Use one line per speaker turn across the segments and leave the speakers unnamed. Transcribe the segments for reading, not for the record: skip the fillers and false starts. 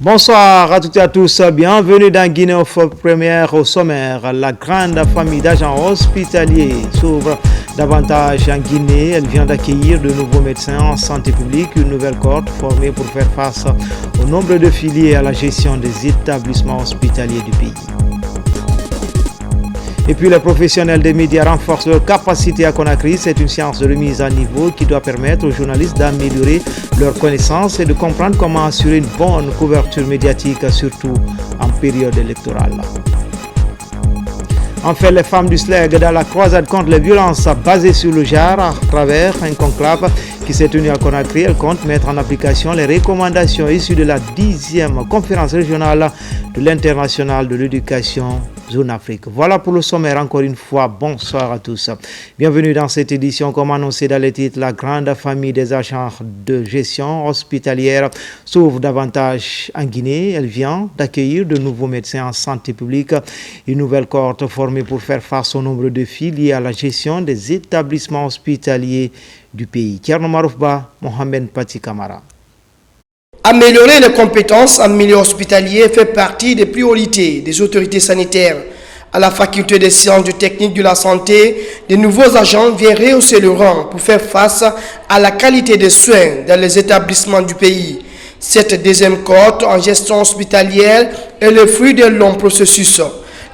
Bonsoir à toutes et à tous, bienvenue dans Guinée of Première au sommaire. La grande famille d'agents hospitaliers s'ouvre davantage en Guinée. Elle vient d'accueillir de nouveaux médecins en santé publique, une nouvelle cohorte formée pour faire face au nombre de filiés à la gestion des établissements hospitaliers du pays. Et puis les professionnels des médias renforcent leur capacité à Conakry. C'est une séance de remise à niveau qui doit permettre aux journalistes d'améliorer leurs connaissances et de comprendre comment assurer une bonne couverture médiatique, surtout en période électorale. Enfin, les femmes du SLEG dans la croisade contre les violences basées sur le genre à travers un conclave qui s'est tenu à Conakry. Elles comptent mettre en application les recommandations issues de la 10e conférence régionale de l'international de l'éducation Zone Afrique. Voilà pour le sommaire. Encore une fois, bonsoir à tous. Bienvenue dans cette édition. Comme annoncé dans les titres, la grande famille des agents de gestion hospitalière s'ouvre davantage en Guinée. Elle vient d'accueillir de nouveaux médecins en santé publique, une nouvelle cohorte formée pour faire face au nombre de défis liés à la gestion des établissements hospitaliers du pays. Thierno Maroufba, Mohamed Pati Kamara.
Améliorer les compétences en milieu hospitalier fait partie des priorités des autorités sanitaires. À la faculté des sciences et techniques de la santé, de nouveaux agents viennent rehausser le rang pour faire face à la qualité des soins dans les établissements du pays. Cette deuxième cohorte en gestion hospitalière est le fruit d'un long processus.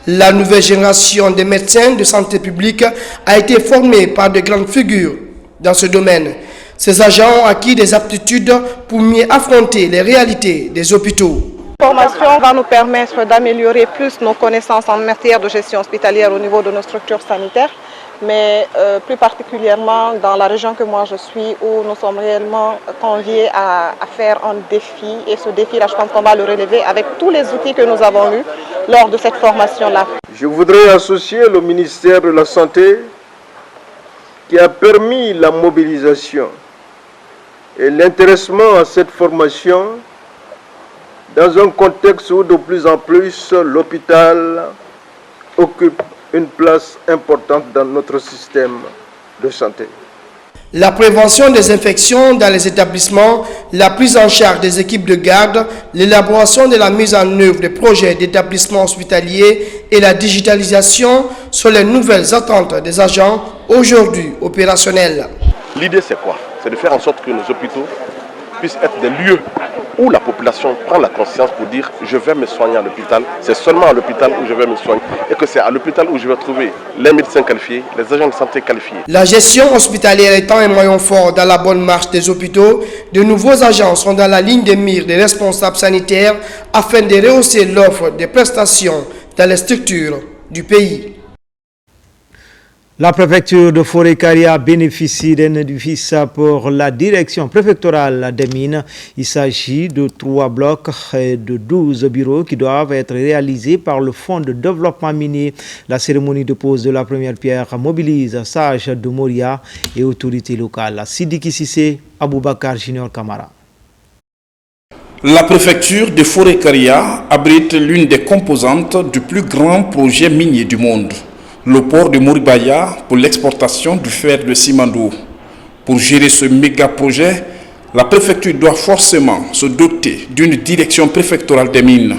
La nouvelle génération des médecins de santé publique a été formée par de grandes figures dans ce domaine. Ces agents ont acquis des aptitudes pour mieux affronter les réalités des hôpitaux.
La formation va nous permettre d'améliorer plus nos connaissances en matière de gestion hospitalière au niveau de nos structures sanitaires, mais plus particulièrement dans la région que moi je suis, où nous sommes réellement conviés à faire un défi. Et ce défi-là, je pense qu'on va le relever avec tous les outils que nous avons eus lors de cette formation-là.
Je voudrais associer le ministère de la Santé qui a permis la mobilisation et l'intéressement à cette formation dans un contexte où de plus en plus l'hôpital occupe une place importante dans notre système de santé.
La prévention des infections dans les établissements, la prise en charge des équipes de garde, l'élaboration de la mise en œuvre des projets d'établissement hospitalier et la digitalisation sont les nouvelles attentes des agents aujourd'hui opérationnels.
L'idée c'est quoi? C'est de faire en sorte que nos hôpitaux puissent être des lieux où la population prend la conscience pour dire je vais me soigner à l'hôpital, c'est seulement à l'hôpital où je vais me soigner et que c'est à l'hôpital où je vais trouver les médecins qualifiés, les agents de santé qualifiés.
La gestion hospitalière étant un moyen fort dans la bonne marche des hôpitaux, de nouveaux agents sont dans la ligne de mire des responsables sanitaires afin de rehausser l'offre des prestations dans les structures du pays.
La préfecture de Forêt-Karia bénéficie d'un édifice pour la direction préfectorale des mines. Il s'agit de 3 blocs et de 12 bureaux qui doivent être réalisés par le Fonds de développement minier. La cérémonie de pose de la première pierre mobilise sages de Moria et autorités locales. Sidiki Sissé, Aboubakar Junior Kamara.
La préfecture de Forêt-Karia abrite l'une des composantes du plus grand projet minier du monde, le port de Moribaya pour l'exportation du fer de Simandou. Pour gérer ce méga projet, la préfecture doit forcément se doter d'une direction préfectorale des mines.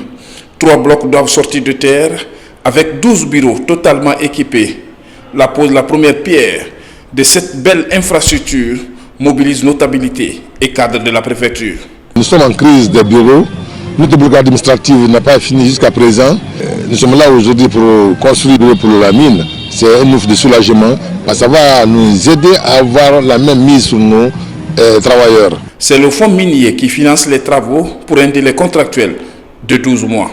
3 blocs doivent sortir de terre avec 12 bureaux totalement équipés. La pose de la première pierre de cette belle infrastructure mobilise notabilité et cadres de la préfecture.
Nous sommes en crise des bureaux. Notre brigade administrative n'a pas fini jusqu'à présent. Nous sommes là aujourd'hui pour construire des bureaux pour la mine. C'est un ouf de soulagement. Ça va nous aider à avoir la même mise sur nos travailleurs.
C'est le fonds minier qui finance les travaux pour un délai contractuel de 12 mois.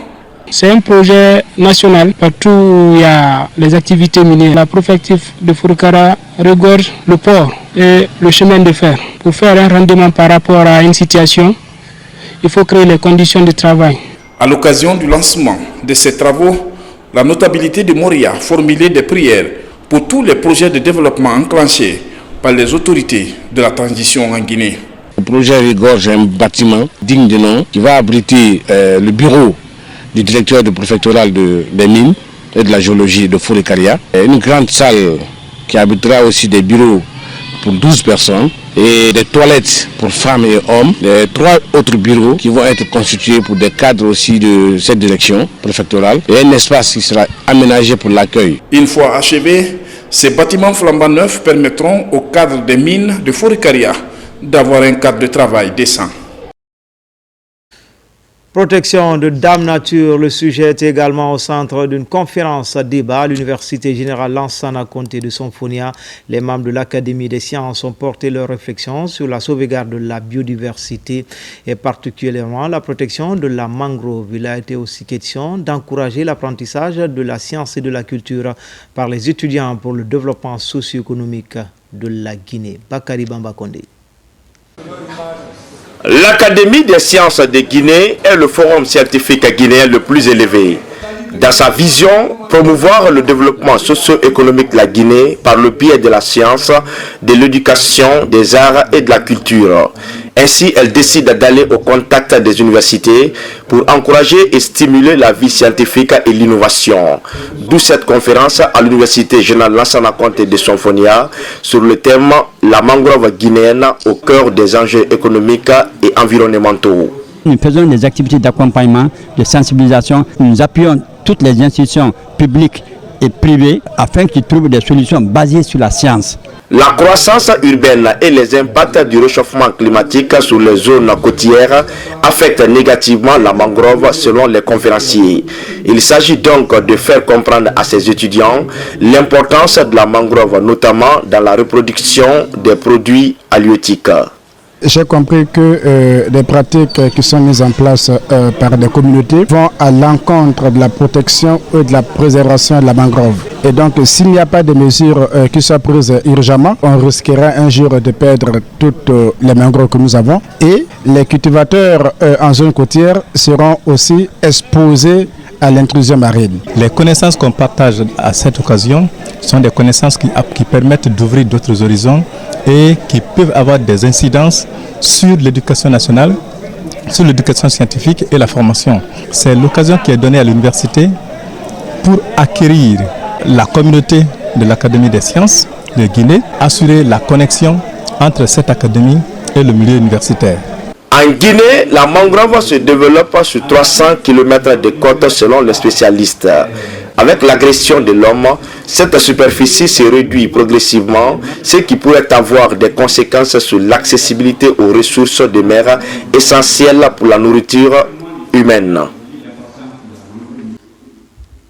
C'est un projet national. Partout où il y a les activités minières, la préfecture de Forêt-Karia regorge le port et le chemin de fer. Pour faire un rendement par rapport à une situation, il faut créer les conditions de travail.
À l'occasion du lancement de ces travaux, la notabilité de Moria formulait des prières pour tous les projets de développement enclenchés par les autorités de la transition en Guinée.
Le projet regorge un bâtiment digne de nom qui va abriter le bureau du directeur du préfectoral des mines et de la géologie de Forêt-Karia. Une grande salle qui abritera aussi des bureaux pour 12 personnes. et des toilettes pour femmes et hommes, les 3 autres bureaux qui vont être constitués pour des cadres aussi de cette direction préfectorale et un espace qui sera aménagé pour l'accueil.
Une fois achevés, ces bâtiments flambant neufs permettront au cadre des mines de Forêt-Caria d'avoir un cadre de travail décent.
Protection de Dame Nature, le sujet est également au centre d'une conférence à débat à l'Université Générale Lansana Conté de Sonfonia. Les membres de l'Académie des sciences ont porté leurs réflexions sur la sauvegarde de la biodiversité et particulièrement la protection de la mangrove. Il a été aussi question d'encourager l'apprentissage de la science et de la culture par les étudiants pour le développement socio-économique de la Guinée. Bakari Bambakonde.
L'Académie des sciences de Guinée est le forum scientifique guinéen le plus élevé. Dans sa vision, promouvoir le développement socio-économique de la Guinée par le biais de la science, de l'éducation, des arts et de la culture. Ainsi, elle décide d'aller au contact des universités pour encourager et stimuler la vie scientifique et l'innovation. D'où cette conférence à l'Université Générale Lansana Conté de Sonfonia sur le thème « La mangrove guinéenne au cœur des enjeux économiques et environnementaux ».
Nous faisons des activités d'accompagnement, de sensibilisation. Nous appuyons toutes les institutions publiques et privées afin qu'ils trouvent des solutions basées sur la science.
La croissance urbaine et les impacts du réchauffement climatique sur les zones côtières affectent négativement la mangrove selon les conférenciers. Il s'agit donc de faire comprendre à ces étudiants l'importance de la mangrove, notamment dans la reproduction des produits halieutiques.
J'ai compris que des pratiques qui sont mises en place par des communautés vont à l'encontre de la protection et de la préservation de la mangrove. Et donc, s'il n'y a pas de mesures qui soient prises urgemment, on risquera un jour de perdre toutes les mangroves que nous avons. Et les cultivateurs en zone côtière seront aussi exposés à l'intrusion marine.
Les connaissances qu'on partage à cette occasion sont des connaissances qui permettent d'ouvrir d'autres horizons et qui peuvent avoir des incidences sur l'éducation nationale, sur l'éducation scientifique et la formation. C'est l'occasion qui est donnée à l'université pour acquérir la communauté de l'Académie des sciences de Guinée, assurer la connexion entre cette académie et le milieu universitaire.
En Guinée, la mangrove se développe sur 300 km de côte selon les spécialistes. Avec l'agression de l'homme, cette superficie se réduit progressivement, ce qui pourrait avoir des conséquences sur l'accessibilité aux ressources de mer essentielles pour la nourriture humaine.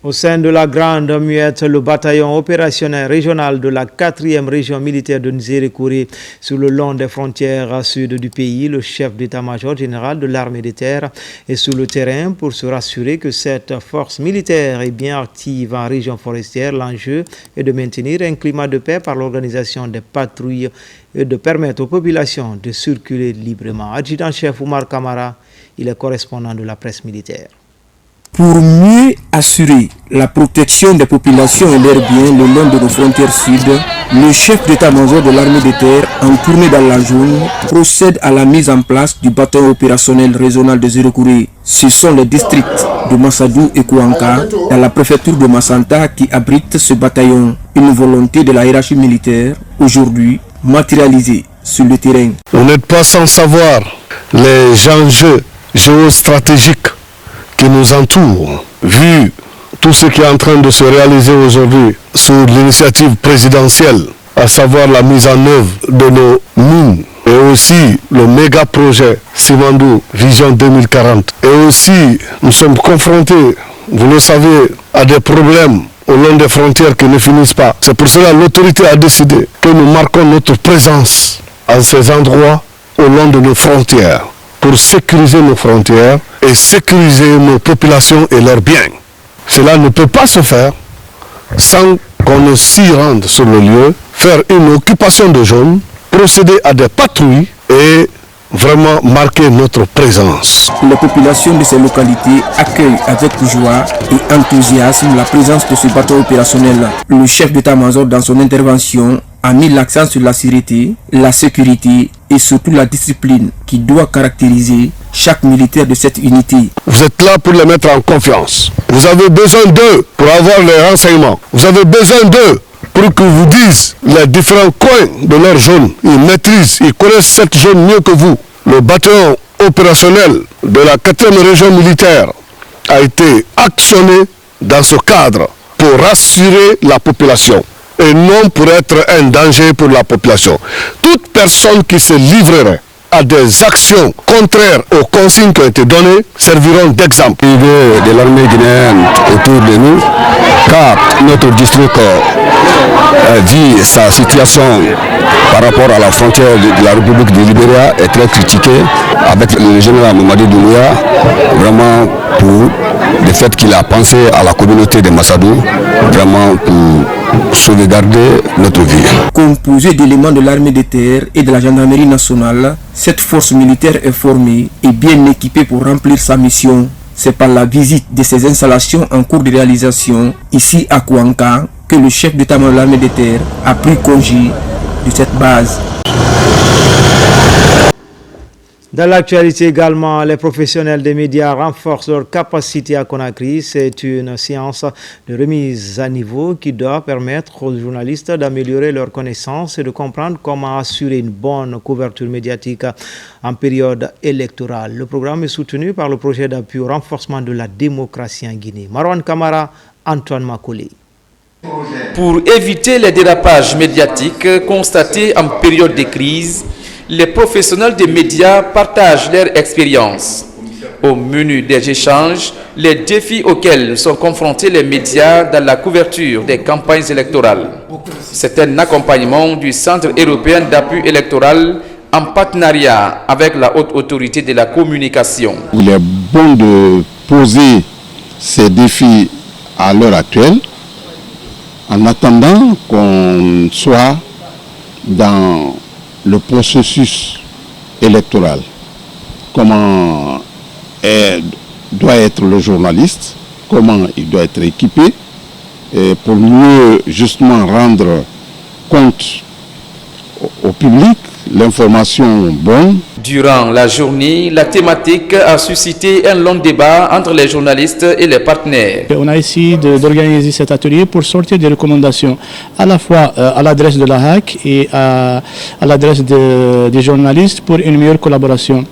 Au sein de la Grande Muette, le bataillon opérationnel régional de la 4e région militaire de Nzérékouré sur le long des frontières sud du pays, le chef d'état-major général de l'armée de terre est sur le terrain pour se rassurer que cette force militaire est bien active en région forestière. L'enjeu est de maintenir un climat de paix par l'organisation des patrouilles et de permettre aux populations de circuler librement. Adjudant-chef Oumar Kamara, il est correspondant de la presse militaire.
Pour mieux assurer la protection des populations et leurs biens le long de nos frontières sud, le chef d'état-major de l'armée de terre, en tournée dans la zone, procède à la mise en place du bataillon opérationnel régional de Nzérékouré. Ce sont les districts de Massadou et Kouanka, dans la préfecture de Massanta, qui abritent ce bataillon. Une volonté de la hiérarchie militaire, aujourd'hui matérialisée sur le terrain.
Vous n'êtes pas sans savoir les enjeux géostratégiques qui nous entourent, vu tout ce qui est en train de se réaliser aujourd'hui sous l'initiative présidentielle, à savoir la mise en œuvre de nos mines, et aussi le méga projet Simandou Vision 2040. Et aussi, nous sommes confrontés, vous le savez, à des problèmes au long des frontières qui ne finissent pas. C'est pour cela que l'autorité a décidé que nous marquons notre présence à ces endroits au long de nos frontières, pour sécuriser nos frontières et sécuriser nos populations et leurs biens. Cela ne peut pas se faire sans qu'on ne s'y rende sur le lieu, faire une occupation de zone, procéder à des patrouilles et vraiment marquer notre présence.
La population de ces localités accueille avec joie et enthousiasme la présence de ce bateau opérationnel. Le chef d'état-major, dans son intervention, a mis l'accent sur la sécurité, la sécurité et surtout la discipline qui doit caractériser chaque militaire de cette unité.
Vous êtes là pour les mettre en confiance. Vous avez besoin d'eux pour avoir les renseignements. Vous avez besoin d'eux pour qu'ils vous disent les différents coins de leur zone. Ils maîtrisent, ils connaissent cette zone mieux que vous. Le bataillon opérationnel de la 4e région militaire a été actionné dans ce cadre pour rassurer la population et non pour être un danger pour la population. Toute personne qui se livrerait à des actions contraires aux consignes qui ont été données serviront d'exemple.
De l'armée guinéenne autour de nous, car notre district vit sa situation par rapport à la frontière de la République du Libéria est très critiquée avec le général Mamadi Doumbouya, vraiment pour le fait qu'il a pensé à la communauté de Massadou, vraiment pour sauvegarder notre vie.
Composée d'éléments de l'armée de terre et de la gendarmerie nationale, cette force militaire est formée et bien équipée pour remplir sa mission. C'est par la visite de ces installations en cours de réalisation, ici à Kouanka, que le chef d'état-major de l'armée de terre a pris congé de cette base.
Dans l'actualité également, les professionnels des médias renforcent leur capacité à Conakry. C'est une séance de remise à niveau qui doit permettre aux journalistes d'améliorer leurs connaissances et de comprendre comment assurer une bonne couverture médiatique en période électorale. Le programme est soutenu par le projet d'appui au renforcement de la démocratie en Guinée. Marwan Kamara, Antoine Makoulé.
Pour éviter les dérapages médiatiques constatés en période de crise, les professionnels des médias partagent leur expérience. Au menu des échanges, les défis auxquels sont confrontés les médias dans la couverture des campagnes électorales. C'est un accompagnement du Centre européen d'appui électoral en partenariat avec la Haute Autorité de la Communication.
Il est bon de poser ces défis à l'heure actuelle en attendant qu'on soit dans le processus électoral. Comment doit être le journaliste, comment il doit être équipé pour mieux justement rendre compte au public l'information bonne.
Durant la journée, la thématique a suscité un long débat entre les journalistes et les partenaires.
On a essayé d'organiser cet atelier pour sortir des recommandations à la fois à l'adresse de la HAC et à l'adresse des journalistes pour une meilleure collaboration.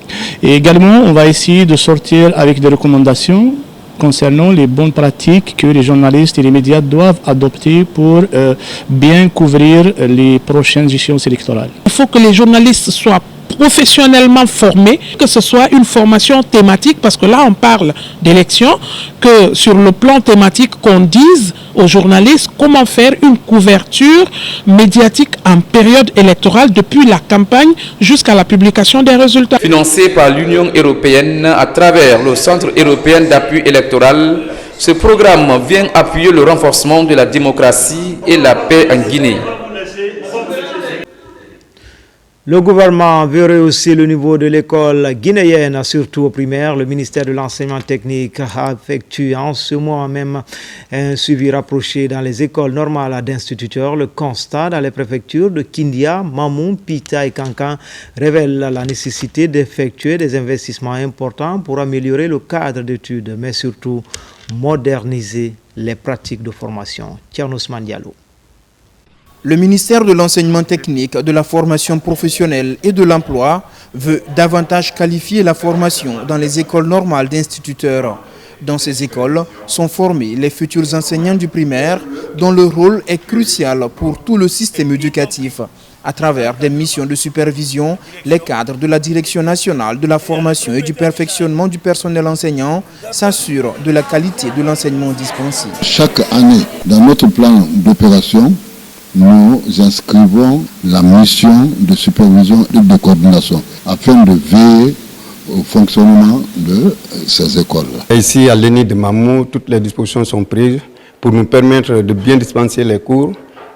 Et également, on va essayer de sortir avec des recommandations concernant les bonnes pratiques que les journalistes et les médias doivent adopter pour bien couvrir les prochaines échéances électorales.
Il faut que les journalistes soient professionnellement formés, que ce soit une formation thématique, parce que là on parle d'élections, que sur le plan thématique qu'on dise aux journalistes comment faire une couverture médiatique en période électorale depuis la campagne jusqu'à la publication des résultats.
Financé par l'Union européenne à travers le Centre européen d'appui électoral, ce programme vient appuyer le renforcement de la démocratie et la paix en Guinée.
Le gouvernement veut rehausser le niveau de l'école guinéenne, surtout au primaire. Le ministère de l'Enseignement technique a effectué en ce mois même un suivi rapproché dans les écoles normales d'instituteurs. Le constat dans les préfectures de Kindia, Mamou, Pita et Kankan révèle la nécessité d'effectuer des investissements importants pour améliorer le cadre d'études, mais surtout moderniser les pratiques de formation. Tiernos Mandialo.
Le ministère de l'Enseignement technique, de la formation professionnelle et de l'emploi veut davantage qualifier la formation dans les écoles normales d'instituteurs. Dans ces écoles sont formés les futurs enseignants du primaire dont le rôle est crucial pour tout le système éducatif. À travers des missions de supervision, les cadres de la Direction nationale de la formation et du perfectionnement du personnel enseignant s'assurent de la qualité de l'enseignement dispensé.
Chaque année, dans notre plan d'opération, nous inscrivons la mission de supervision et de coordination afin de veiller au fonctionnement de ces écoles.
Ici, à l'ENI de Mamou, toutes les dispositions sont prises pour nous permettre de bien dispenser les cours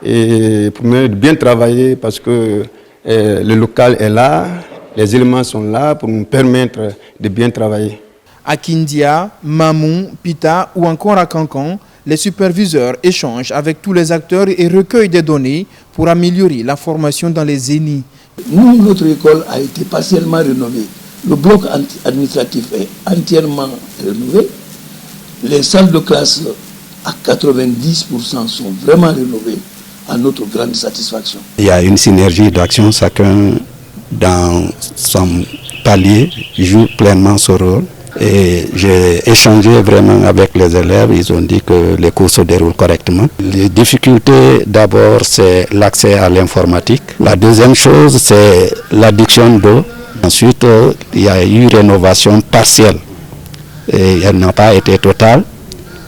et pour nous de bien travailler parce que le local est là, les éléments sont là pour nous permettre de bien travailler.
À Kindia, Mamou, Pita ou encore à Kankan, les superviseurs échangent avec tous les acteurs et recueillent des données pour améliorer la formation dans les ENI.
Nous, notre école a été partiellement rénovée. Le bloc administratif est entièrement rénové. Les salles de classe à 90% sont vraiment rénovées. à notre grande satisfaction.
Il y a une synergie d'action, chacun dans son palier joue pleinement son rôle. Et j'ai échangé vraiment avec les élèves, ils ont dit que les cours se déroulent correctement. Les difficultés d'abord c'est l'accès à l'informatique. La deuxième chose c'est l'adduction d'eau. Ensuite il y a eu rénovation partielle et elle n'a pas été totale.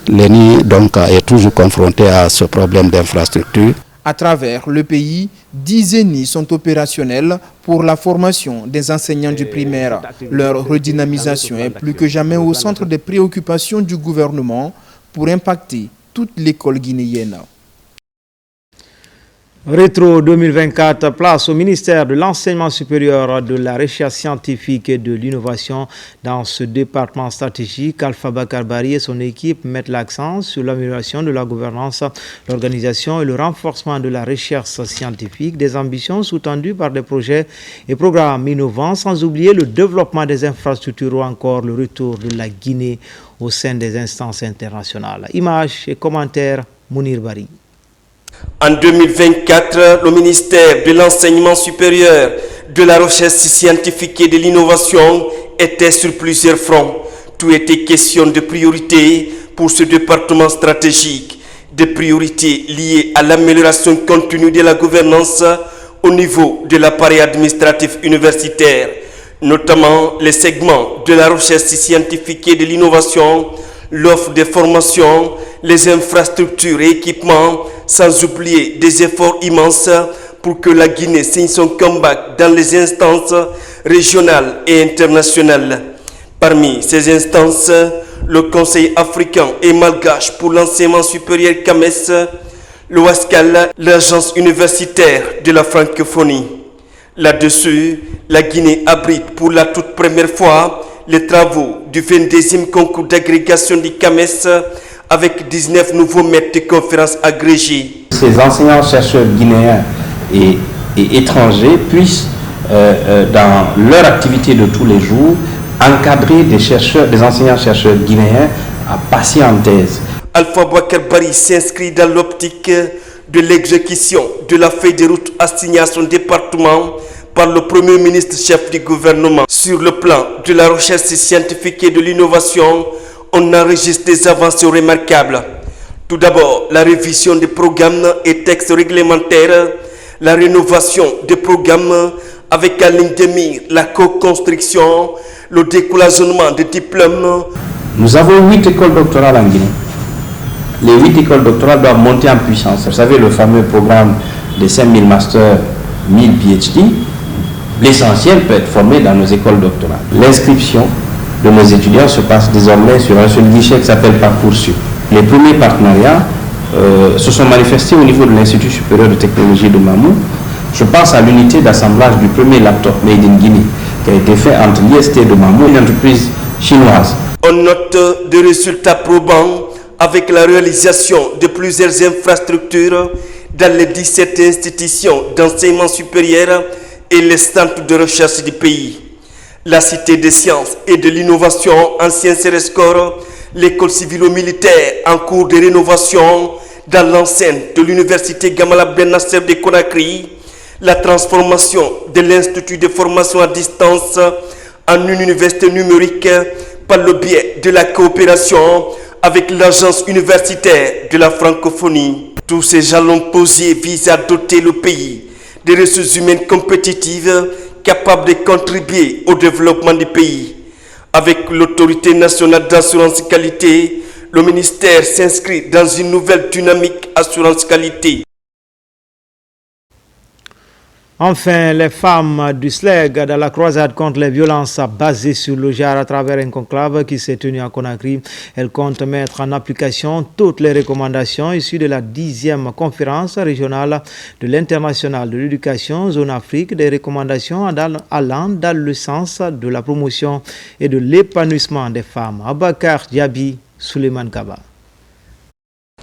L'ENI donc est toujours confronté à ce problème d'infrastructure.
À travers le pays, 10 ENI sont opérationnels pour la formation des enseignants du primaire. Leur redynamisation est plus que jamais au centre des préoccupations du gouvernement pour impacter toute l'école guinéenne.
Rétro 2024, place au ministère de l'Enseignement supérieur, de la Recherche scientifique et de l'innovation. Dans ce département stratégique, Alpha Bakar Bari et son équipe mettent l'accent sur l'amélioration de la gouvernance, l'organisation et le renforcement de la recherche scientifique, des ambitions sous-tendues par des projets et programmes innovants, sans oublier le développement des infrastructures ou encore le retour de la Guinée au sein des instances internationales. Images et commentaires, Mounir Bari.
En 2024, le ministère de l'Enseignement supérieur, de la Recherche scientifique et de l'innovation était sur plusieurs fronts. Tout était question de priorités pour ce département stratégique, des priorités liées à l'amélioration continue de la gouvernance au niveau de l'appareil administratif universitaire, notamment les segments de la recherche scientifique et de l'innovation, l'offre de formation, les infrastructures et équipements, sans oublier des efforts immenses pour que la Guinée signe son comeback dans les instances régionales et internationales. Parmi ces instances, le Conseil africain et malgache pour l'enseignement supérieur CAMES, l'OASCAL, l'agence universitaire de la francophonie. Là-dessus, la Guinée abrite pour la toute première fois les travaux du 22e concours d'agrégation du CAMES avec 19 nouveaux maîtres de conférences agrégés.
Ces enseignants-chercheurs guinéens et étrangers puissent, dans leur activité de tous les jours, encadrer des enseignants-chercheurs guinéens à passer en thèse.
Alpha Bakar Bari s'inscrit dans l'optique de l'exécution de la feuille de route assignée à son département par le Premier ministre chef du gouvernement. Sur le plan de la recherche scientifique et de l'innovation, on enregistre des avancées remarquables. Tout d'abord, la révision des programmes et textes réglementaires, la rénovation des programmes avec en ligne de mire la co-construction, le décloisonnement des diplômes.
Nous avons 8 écoles doctorales en Guinée. Les 8 écoles doctorales doivent monter en puissance. Vous savez, le fameux programme des 5000 masters, 1000 PhD, l'essentiel peut être formé dans nos écoles doctorales. L'inscription de nos étudiants se passe désormais sur un seul guichet qui s'appelle Parcoursup. Les premiers partenariats se sont manifestés au niveau de l'Institut supérieur de technologie de Mamou. Je pense à l'unité d'assemblage du premier laptop made in Guinée qui a été fait entre l'IST de Mamou et une entreprise chinoise.
On note des résultats probants avec la réalisation de plusieurs infrastructures dans les 17 institutions d'enseignement supérieur et les centres de recherche du pays. La Cité des sciences et de l'innovation, ancien Sérescore, l'école civilo-militaire en cours de rénovation dans l'enceinte de l'université Gamala Ben Nasser de Conakry, la transformation de l'Institut de formation à distance en une université numérique par le biais de la coopération avec l'agence universitaire de la francophonie. Tous ces jalons posés visent à doter le pays des ressources humaines compétitives capables de contribuer au développement du pays. Avec l'autorité nationale d'assurance qualité, le ministère s'inscrit dans une nouvelle dynamique assurance qualité.
Enfin, les femmes du SLEG dans la croisade contre les violences basées sur le genre à travers un conclave qui s'est tenu à Conakry. Elles comptent mettre en application toutes les recommandations issues de la 10e conférence régionale de l'International de l'éducation zone Afrique, des recommandations allant dans le sens de la promotion et de l'épanouissement des femmes. Abakar Diaby, Suleiman Kaba.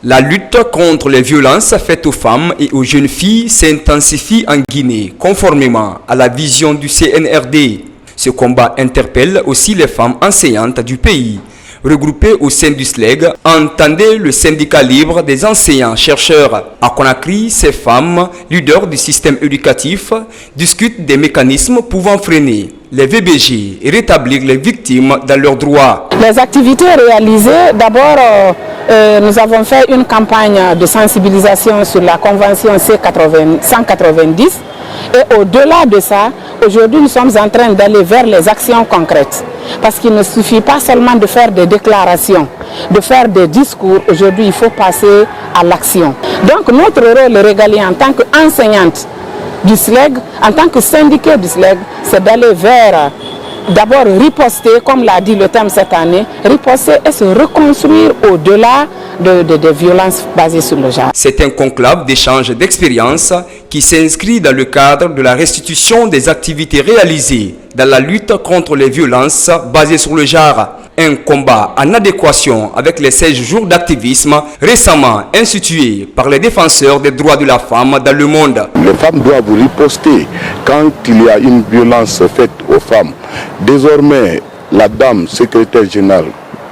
La lutte contre les violences faites aux femmes et aux jeunes filles s'intensifie en Guinée, conformément à la vision du CNRD. Ce combat interpelle aussi les femmes enseignantes du pays. regroupés au sein du SLEG, entendez le syndicat libre des enseignants-chercheurs. À Conakry, ces femmes, leaders du système éducatif, discutent des mécanismes pouvant freiner les VBG et rétablir les victimes dans leurs droits.
Les activités réalisées, d'abord, nous avons fait une campagne de sensibilisation sur la convention C190 et au-delà de ça, aujourd'hui nous sommes en train d'aller vers les actions concrètes. Parce qu'il ne suffit pas seulement de faire des déclarations, de faire des discours. Aujourd'hui, il faut passer à l'action. Donc notre rôle régalien en tant qu'enseignante du SLEG, en tant que syndicat du SLEG, c'est d'aller vers, d'abord riposter, comme l'a dit le thème cette année, riposter et se reconstruire au-delà des violences basées sur le genre.
C'est un conclave d'échange d'expériences qui s'inscrit dans le cadre de la restitution des activités réalisées dans la lutte contre les violences basées sur le genre. Un combat en adéquation avec les 16 jours d'activisme récemment institués par les défenseurs des droits de la femme dans le monde.
Les femmes doivent riposter quand il y a une violence faite aux femmes. Désormais, la dame secrétaire générale,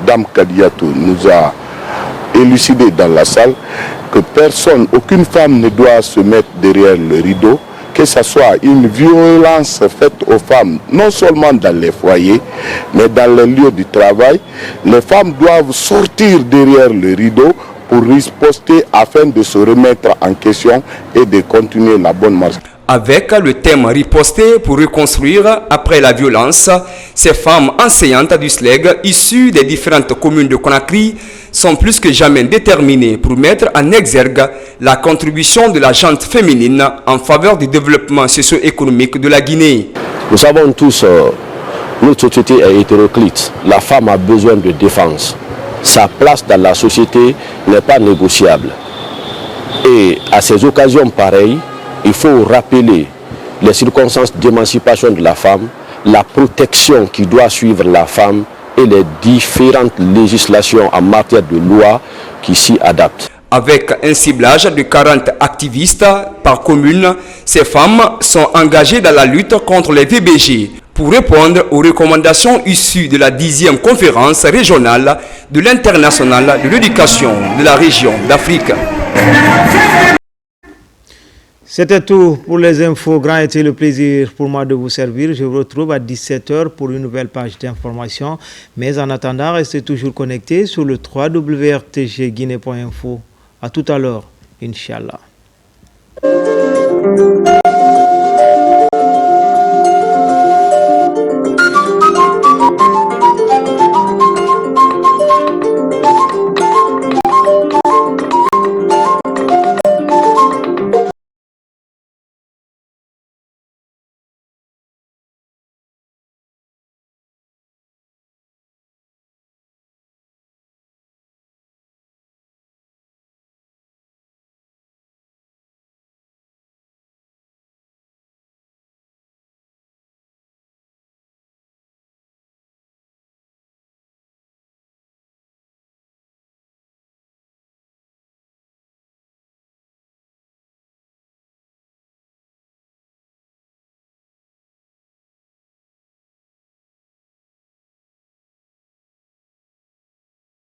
Dame Kadiatou, nous a élucidé dans la salle que personne, aucune femme ne doit se mettre derrière le rideau, que ce soit une violence faite aux femmes, non seulement dans les foyers, mais dans les lieux du travail. Les femmes doivent sortir derrière le rideau pour riposter afin de se remettre en question et de continuer la bonne marche.
Avec le thème riposter pour reconstruire après la violence, ces femmes enseignantes du SLEG issues des différentes communes de Conakry sont plus que jamais déterminées pour mettre en exergue la contribution de la gente féminine en faveur du développement socio-économique de la Guinée.
Nous savons tous, notre société est hétéroclite. La femme a besoin de défense. Sa place dans la société n'est pas négociable. Et à ces occasions pareilles, il faut rappeler les circonstances d'émancipation de la femme, la protection qui doit suivre la femme et les différentes législations en matière de loi qui s'y adaptent.
Avec un ciblage de 40 activistes par commune, ces femmes sont engagées dans la lutte contre les VBG pour répondre aux recommandations issues de la 10e conférence régionale de l'international de l'éducation de la région d'Afrique.
C'était tout pour les infos. Grand était le plaisir pour moi de vous servir. Je vous retrouve à 17h pour une nouvelle page d'information. Mais en attendant, restez toujours connectés sur le www.rtgguinée.info. À tout à l'heure, Inch'Allah.